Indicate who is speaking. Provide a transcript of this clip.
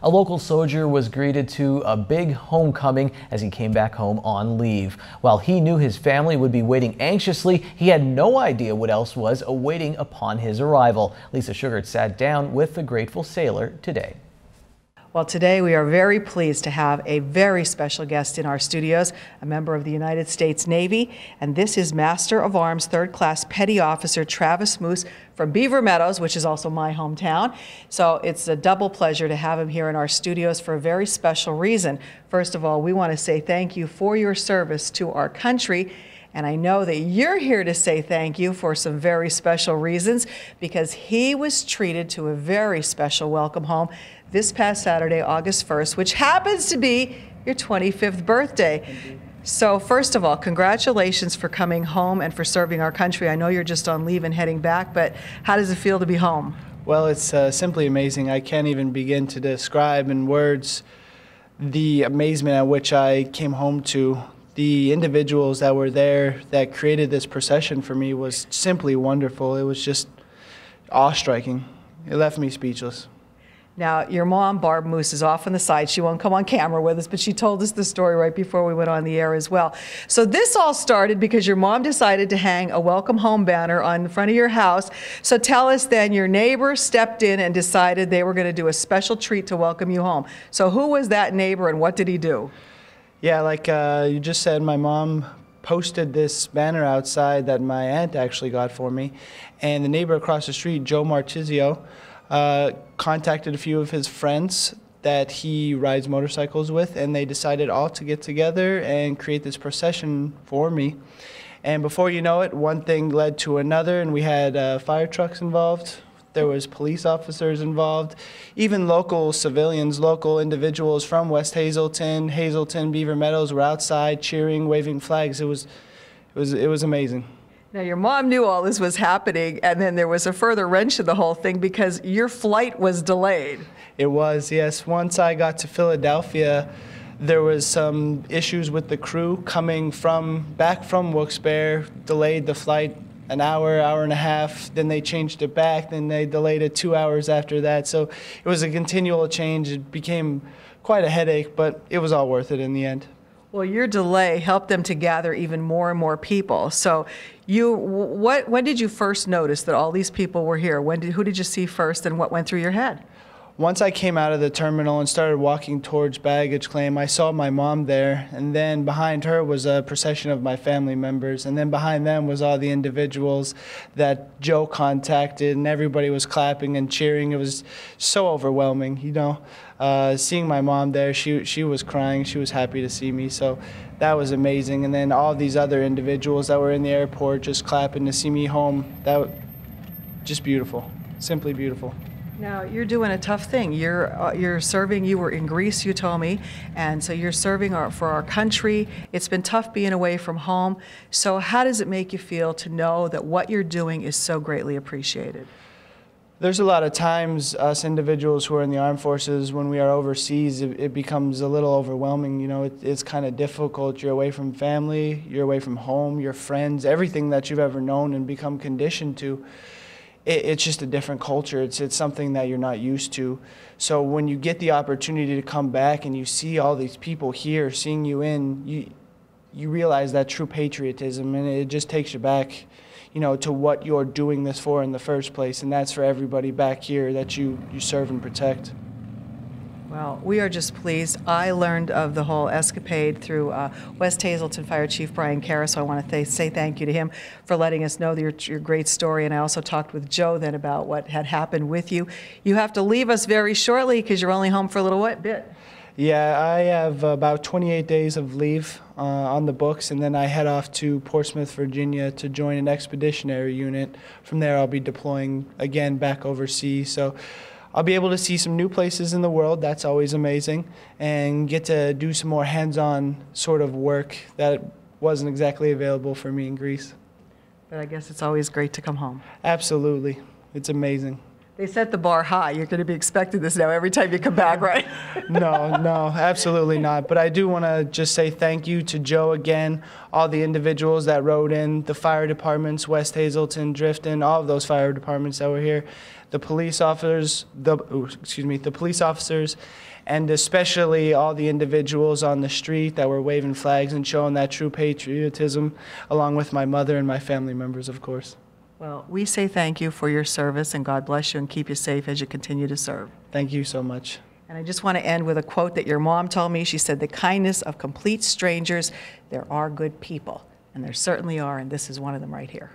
Speaker 1: A local soldier was greeted to a big homecoming as he came back home on leave. While he knew his family would be waiting anxiously, he had no idea what else was awaiting upon his arrival. Lisa Sugart sat down with the grateful sailor today.
Speaker 2: Well, today we are very pleased to have a very special guest in our studios, a member of the United States Navy, and this is Master of Arms 3rd Class Petty Officer Travis Moose from Beaver Meadows, which is also my hometown. So it's a double pleasure to have him here in our studios for a very special reason. First of all, we want to say thank you for your service to our country. And I know that you're here to say thank you for some very special reasons, because he was treated to a very special welcome home this past Saturday, August 1st, which happens to be your 25th birthday. So first of all, congratulations for coming home and for serving our country. I know you're just on leave and heading back, but how does it feel to be home?
Speaker 3: Well, it's simply amazing. I can't even begin to describe in words the amazement at which I came home to. The individuals that were there that created this procession for me was simply wonderful. It was just awe-striking. It left me speechless.
Speaker 2: Now, your mom, Barb Moose, is off on the side. She won't come on camera with us, but she told us the story right before we went on the air as well. So this all started because your mom decided to hang a welcome home banner on the front of your house. So tell us then, your neighbor stepped in and decided they were going to do a special treat to welcome you home. So who was that neighbor and what did he do? Yeah,
Speaker 3: like you just said, my mom posted this banner outside that my aunt actually got for me. And the neighbor across the street, Joe Martizio, contacted a few of his friends that he rides motorcycles with, and they decided all to get together and create this procession for me. And before you know it, one thing led to another, and we had fire trucks involved. There was police officers involved, even local civilians, local individuals from West Hazelton, Beaver Meadows were outside cheering, waving flags. It was amazing.
Speaker 2: Now, your mom knew all this was happening, and then there was a further wrench in the whole thing because your flight was delayed.
Speaker 3: It was, yes. Once I got to Philadelphia, there was some issues with the crew coming back from Wilkes-Barre, delayed the flight an hour, hour and a half, then they changed it back, then they delayed it 2 hours after that. So it was a continual change. It became quite a headache, but it was all worth it in the end.
Speaker 2: Well, your delay helped them to gather even more and more people. So when did you first notice that all these people were here? Who did you see first and what went through your head?
Speaker 3: Once I came out of the terminal and started walking towards baggage claim, I saw my mom there, and then behind her was a procession of my family members, and then behind them was all the individuals that Joe contacted, and everybody was clapping and cheering. It was so overwhelming, you know. Seeing my mom there, she was crying. She was happy to see me, so that was amazing. And then all these other individuals that were in the airport just clapping to see me home, that was just beautiful, simply beautiful.
Speaker 2: Now, you're doing a tough thing. You're serving, you were in Greece, you told me, and so you're serving for our country. It's been tough being away from home. So how does it make you feel to know that what you're doing is so greatly appreciated?
Speaker 3: There's a lot of times us individuals who are in the armed forces, when we are overseas, it becomes a little overwhelming. You know, it's kind of difficult. You're away from family, you're away from home, your friends, everything that you've ever known and become conditioned to. It's just a different culture. It's something that you're not used to. So when you get the opportunity to come back and you see all these people here seeing you you realize that true patriotism, and it just takes you back, you know, to what you're doing this for in the first place, and that's for everybody back here that you serve and protect.
Speaker 2: Well, we are just pleased. I learned of the whole escapade through West Hazelton Fire Chief Brian Carra, so I want to say thank you to him for letting us know your great story. And I also talked with Joe then about what had happened with you. You have to leave us very shortly because you're only home for a little bit.
Speaker 3: Yeah, I have about 28 days of leave on the books, and then I head off to Portsmouth, Virginia to join an expeditionary unit. From there, I'll be deploying again back overseas. So I'll be able to see some new places in the world. That's always amazing, and get to do some more hands-on sort of work that wasn't exactly available for me in Greece.
Speaker 2: But I guess it's always great to come home.
Speaker 3: Absolutely. It's amazing.
Speaker 2: They set the bar high. You're going to be expecting this now every time you come back, right?
Speaker 3: No, absolutely not. But I do want to just say thank you to Joe again, all the individuals that wrote in, the fire departments, West Hazelton, Drifton, all of those fire departments that were here, the police officers, the police officers, and especially all the individuals on the street that were waving flags and showing that true patriotism, along with my mother and my family members, of course.
Speaker 2: Well, we say thank you for your service, and God bless you and keep you safe as you continue to serve.
Speaker 3: Thank you so much.
Speaker 2: And I just want to end with a quote that your mom told me. She said, "The kindness of complete strangers, there are good people." And there certainly are, and this is one of them right here.